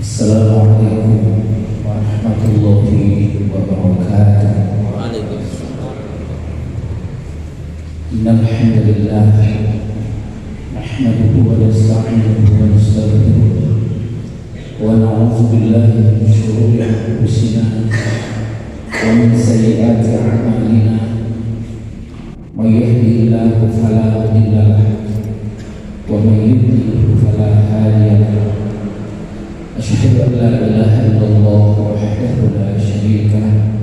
Assalamualaikum warahmatullahi wabarakatuh. Waalaikumsalam. Innal hamdalillah nahmaduhu wa nasta'inuhu wa nastaghfiruh wa na'udzu billahi min shururi anfusina wa min sayyiati a'malina. May yahdihillahu fala mudilla lahu wa may yudlil fala hadiya lahu. Asyhadu an la ilaha illallah wahdahu la syarika lahu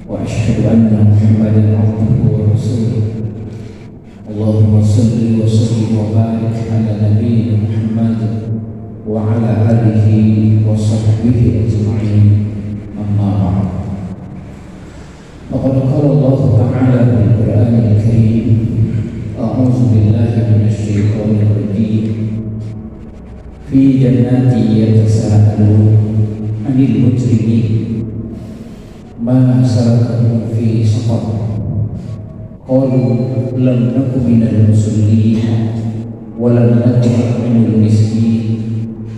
wa asyhadu anna Muhammadan abduhu wa rasuluh. Allahumma shalli wa sallim wa barik ala nabiyyina Muhammad wa ala alihi wa sahbihi ajma'in. Amma ba'd. Faqad qala Allah ta'ala fil Qur'anil Karim, a'udzu billahi minasy syaithanir rajim. Fi jannati yatasaalun 'anil mujrimin ma salakakum fi saqar qalu lam nakum minal musallin wa lam nakum minal miskin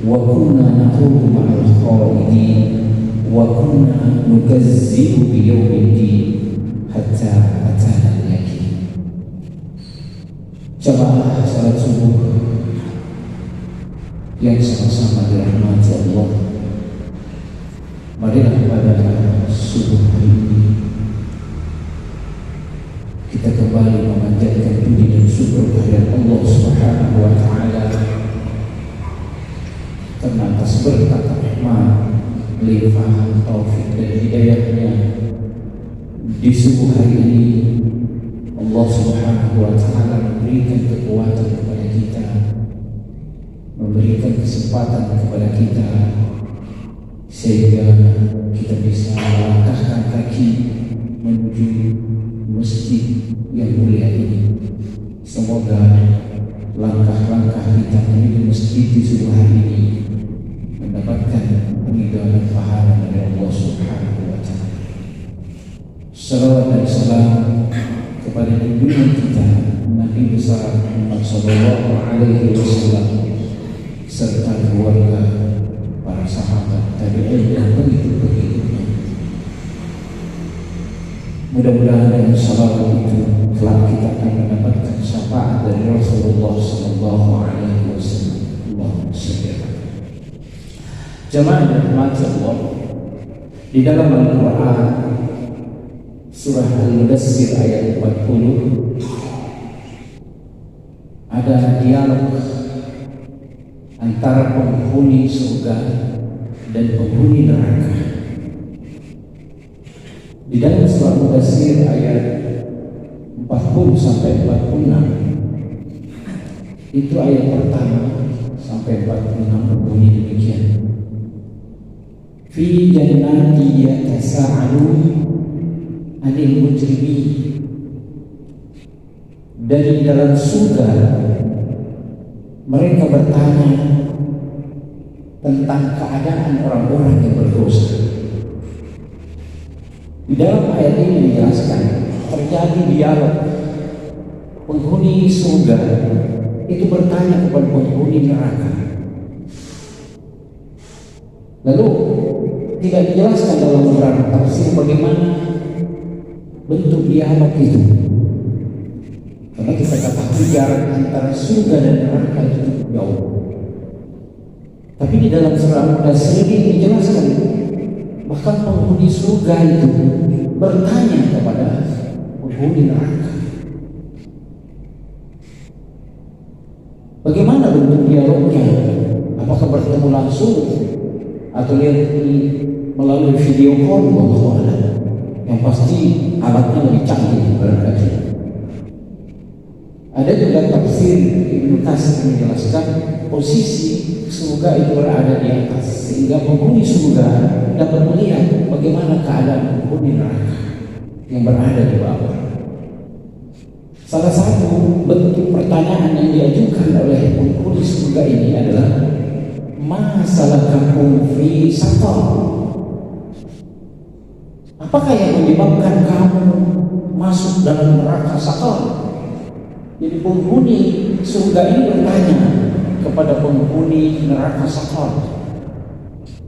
wa kunna naqudu ma'al khalidin wa kunna nukazzibu bi yaumiddin hatta atana al-yaqin. Jamaah salat subuh yang sama-sama dirahmati Allah, marilah pada subuh hari ini kita kembali memanjatkan puji dan syukur kehadirat Allah Subhanahu wa Ta'ala karena atas berkat rahmat, limpah, taufik dan hidayahnya di subuh hari ini Allah Subhanahu wa Ta'ala memberikan kekuatan kepada kita, memberikan kesempatan kepada kita sehingga kita bisa melangkahkan kaki menuju masjid yang mulia ini. Semoga langkah-langkah kita menuju masjid di subuh hari ini mendapatkan ridha dan pahala dari Allah Subhanahu wa Ta'ala. Salawat dan salam kepada junjungan kita Nabi besar Muhammad sallallahu alaihi wasallam serta keluarga, para sahabat, tabi'in dan pengikut-pengikutnya. Mudah-mudahan dengan salawat itu kelak kita akan mendapatkan syafaat dari Rasulullah sallallahu alaihi wasallam. Allahumma shalli ala jamaah dan rahmat Allah. Di dalam Al-Qur'an surah Al-Mudaththir ayat 40 ada dialog antara penghuni surga dan penghuni neraka. Di dalam surah Mudaththir ayat 40 sampai 46 itu ayat pertama sampai 46 berbunyi demikian. Fi jannati yatasaalun 'anil mujrimin. Dari dalam surga mereka bertanya tentang keadaan orang-orang yang berdosa. Di dalam ayat ini dijelaskan terjadi dialog. Penghuni surga itu bertanya kepada penghuni neraka. Lalu tidak dijelaskan dalam beberapa tafsir bagaimana bentuk dialog itu. Karena kita katakan jarak antara surga dan neraka itu cukup jauh. Tapi di dalam surah Mudaththir ini dijelaskan bahkan penghuni surga itu bertanya kepada penghuni neraka. Bagaimana bentuk dialognya? Apakah bertemu langsung atau lihat melalui video call? Wallahu a'lam. Yang pasti alatnya lebih canggih barangkali. Ada juga tafsir Ibnu Katsir menjelaskan posisi surga itu berada di atas sehingga penghuni surga dapat melihat bagaimana keadaan penghuni neraka yang berada di bawah. Salah satu bentuk pertanyaan yang diajukan oleh penghuni surga ini adalah ma salakakum fi saqar. Apakah yang menyebabkan kamu masuk dalam neraka saqar? Jadi penghuni surga ini bertanya kepada penghuni neraka saqar,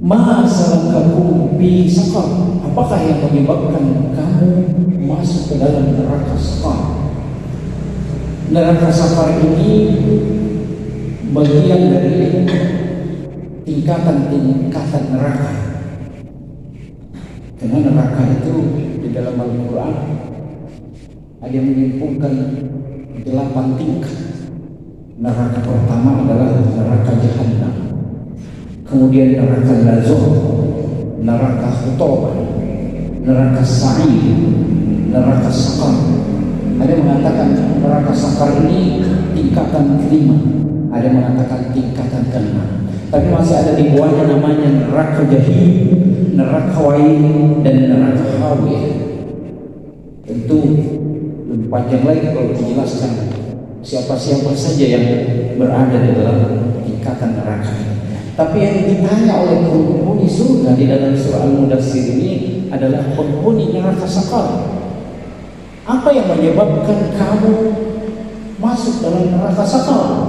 Ma salakakum fi saqar? Apakah yang menyebabkan kamu masuk ke dalam neraka saqar? Neraka saqar ini bagian dari tingkatan-tingkatan neraka. Karena neraka itu di dalam Al-Quran ada yang menyimpulkan 8 tingkat. Neraka pertama adalah neraka Jahannam, kemudian neraka Lazor, neraka Khutobah, neraka Sa'id, neraka Saqar. Ada yang mengatakan neraka Saqar ini tingkatan kelima, ada yang mengatakan tingkatan keenam. Tapi masih ada di bawahnya namanya neraka Jahim, neraka Wa'id, dan neraka Hawiyah. Tentu lebih panjang lagi kalau dijelaskan siapa-siapa saja yang berada di dalam tingkatan neraka. Tapi yang ditanya oleh penghuni surga di dalam surah Al-Mudaththir ini adalah penghuni neraka Saqar. Apa yang menyebabkan kamu masuk dalam neraka Saqar?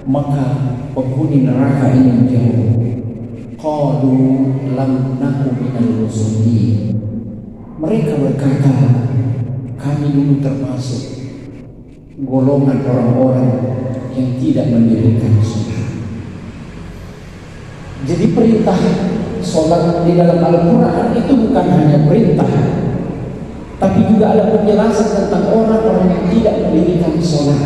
Maka penghuni neraka ini menjawab, qalu lam naku minal muslimin. Mereka berkata, kami dulu termasuk golongan orang-orang yang tidak mendirikan sholat. Jadi perintah sholat di dalam Al-Quran itu bukan hanya perintah, tapi juga ada penjelasan tentang orang-orang yang tidak mendirikan sholat.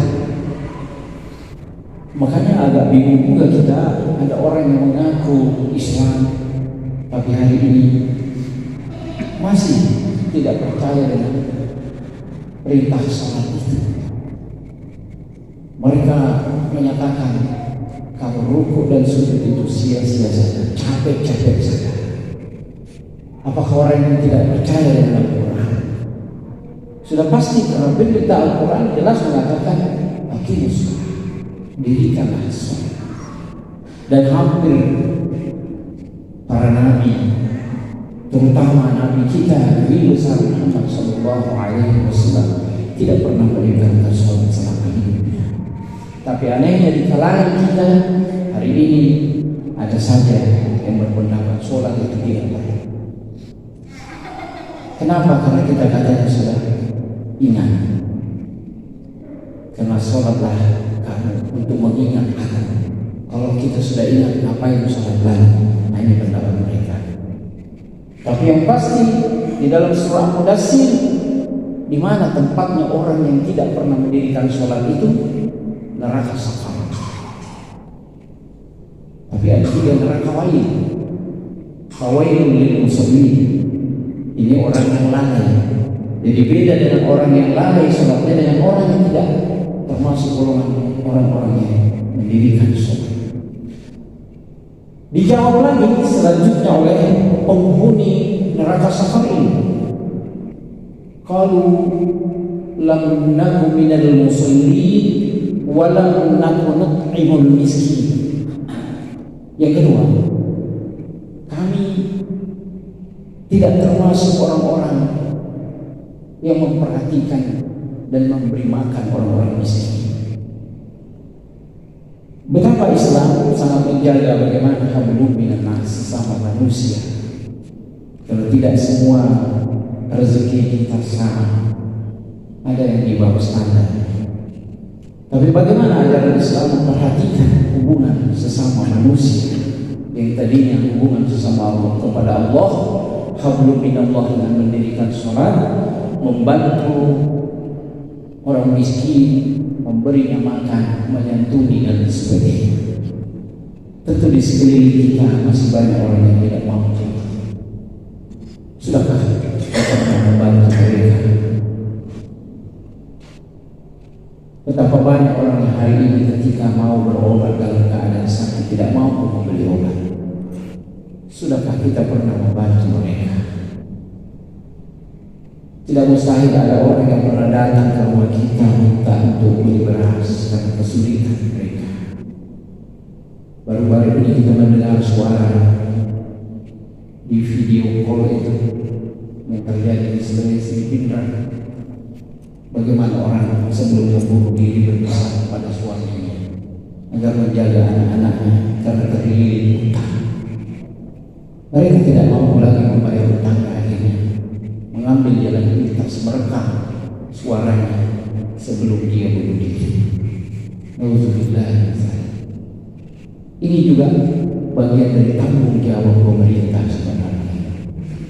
Makanya agak bingung juga kita, ada orang yang mengaku Islam tapi hari ini masih tidak percaya dengan perintah sholat itu. Mereka menyatakan kalau rukuk dan sujud itu sia-sia saja, capek-capek saja. Apakah orang yang tidak percaya dengan Al-Quran? Sudah pasti karena berita Al-Quran jelas mengatakan aqimus, dirikanlah sholat. Dan hampir para nabi, terutama nabi kita Nabi besar Muhammad sallallahu alaihi wasallam, tidak pernah meninggalkan sholat selama hidupnya. Tapi anehnya di kalangan kita hari ini ada saja yang berpendapat sholat itu tidak baik. Kenapa? Karena kita katanya sudah ingat. Karena sholatlah kamu untuk mengingat akan. Kalau kita sudah ingat, ngapain sholat lagi? Nah, ini pendapat mereka. Tapi yang pasti di dalam surah Mudaththir, di mana tempatnya orang yang tidak pernah mendirikan sholat itu? Neraka Saqar. Tapi ada juga neraka Wa'id. Fawailun lil musallin. Ini orang yang lalai. Jadi beda dengan orang yang lalai sholatnya dengan orang yang tidak termasuk golongan orang-orang yang mendirikan sholat. Dijawab lagi selanjutnya oleh penghuni neraka Saqar ini. Qalu lam naku minal musallin walam naku nut'imul miskin. Yang kedua, kami tidak termasuk orang-orang yang memperhatikan dan memberi makan orang-orang miskin. Betapa Islam sangat menjaga bagaimana hablum minan nas, sesama manusia. Kalau tidak semua rezeki kita sama, ada yang di bawah standar. Tapi bagaimana ajaran Islam memperhatikan hubungan sesama manusia yang tadinya hubungan sesama Allah kepada Allah, hablum minallah dengan mendirikan sholat, membantu orang miskin, memberinya makan, menyantuni dan sebagainya. Tentu di sekeliling kita masih banyak orang yang tidak mampu. Sudahkah kita membantu mereka? Betapa banyak orang yang hari ini ketika mau berobat dalam keadaan sakit tidak mampu membeli obat. Sudahkah kita pernah membantu mereka? Tidak mustahil ada orang yang pernah datang ke rumah kita minta untuk beli beras karena kesulitan mereka. Baru-baru ini kita mendengar suara di video call itu yang terjadi di Sulawesi Pindrang. Bagaimana orang sebelum membunuh diri berpesan kepada suaminya agar menjaga anak-anaknya karena terlilit utang. suaranya sebelum dia bunuh diri. Nauzubillah. Ini juga bagian dari tanggung jawab pemerintah sebenarnya.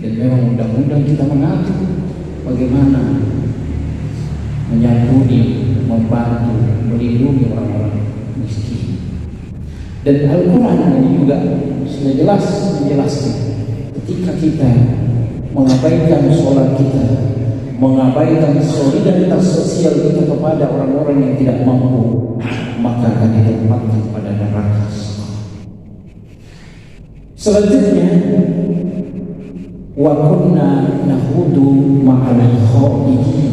Dan memang undang-undang kita mengatur bagaimana menyantuni, membantu, melindungi orang-orang miskin. Dan Al-Quran ini juga sudah jelas menjelaskan ketika kita mengabaikan sholat kita, mengabaikan solidaritas sosial kita kepada orang-orang yang tidak mampu, maka akan ditempatkan pada neraka. Selanjutnya, wa kunna nahudu ma'al khaidin.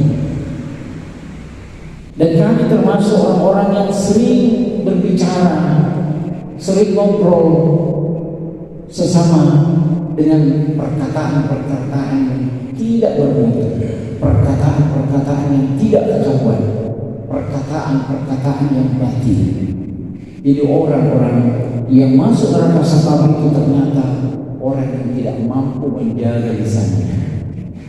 Dan kami termasuk orang-orang yang sering berbicara, sering ngobrol sesama dengan perkataan-perkataan yang tidak bermutu, perkataan-perkataan yang tidak ketahuan, perkataan-perkataan yang batin. Jadi orang-orang yang masuk neraka safar itu ternyata orang yang tidak mampu menjaga lisannya.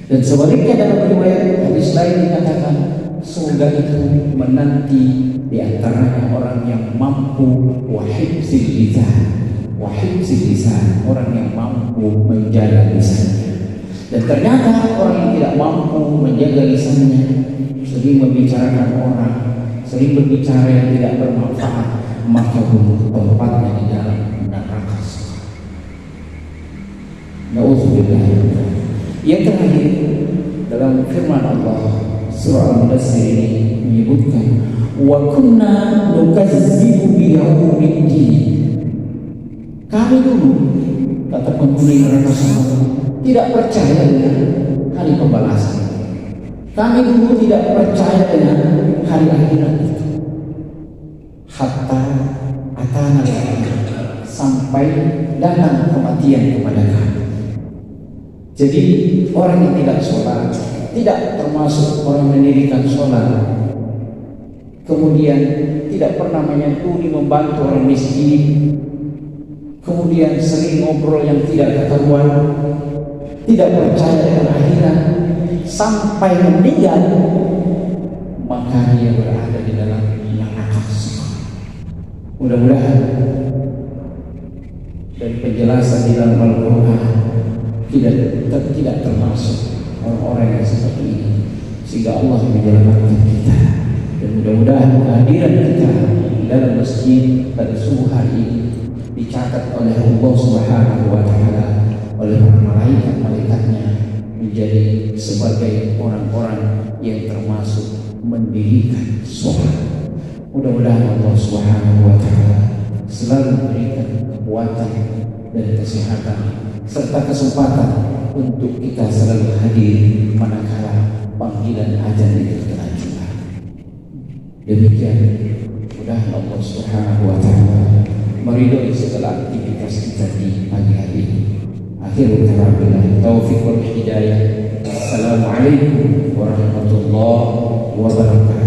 Dan sebaliknya dalam riwayat hadis lain dikatakan surga itu menanti di antaranya orang yang mampu wahibzil lisan, orang yang mampu menjaga lisannya. Dan ternyata orang yang tidak mampu menjaga lisannya, sering membicarakan orang, sering berbicara yang tidak bermanfaat, maka tempatnya di dalam neraka. Nauzubillah. Yang terakhir dalam firman Allah surah Al-Mudaththir ini menyebutkan wa kunna nukazzibu biyaumiddin. Kami dulu, kata penghuni neraka tidak percaya dengan hari pembalasan. Kami dulu tidak percaya dengan hari akhirat itu. Hatta atana sampai datang kematian kepada kami. Jadi orang yang tidak sholat, tidak termasuk orang mendirikan sholat, kemudian tidak pernah menyantuni membantu orang miskin, kemudian sering ngobrol yang tidak ketahuan, tidak percaya dengan akhirat, sampai meninggal, maka dia berada di dalam neraka. Mudah-mudahan dari penjelasan di dalam Al-Quran tidak termasuk orang-orang yang seperti ini, sehingga Allah menyelamatkan kita. Dan mudah-mudahan kehadiran kita dalam masjid pada subuh hari ini dicatat oleh Allah Subhanahu wa Ta'ala, oleh para malaikat-malaikatnya, menjadi sebagai orang-orang yang termasuk mendirikan sholat. Mudah-mudahan Allah Subhanahu wa Ta'ala selalu memberikan kekuatan dan kesehatan serta kesempatan untuk kita selalu hadir manakala panggilan azan itu terlanjur. Demikian mudah-mudahan Allah Subhanahu wa Ta'ala meridhoi segala aktivitas kita di pagi hari ini. Akhirul kalam billahi taufiq wal hidayah. Assalamualaikum warahmatullahi wabarakatuh.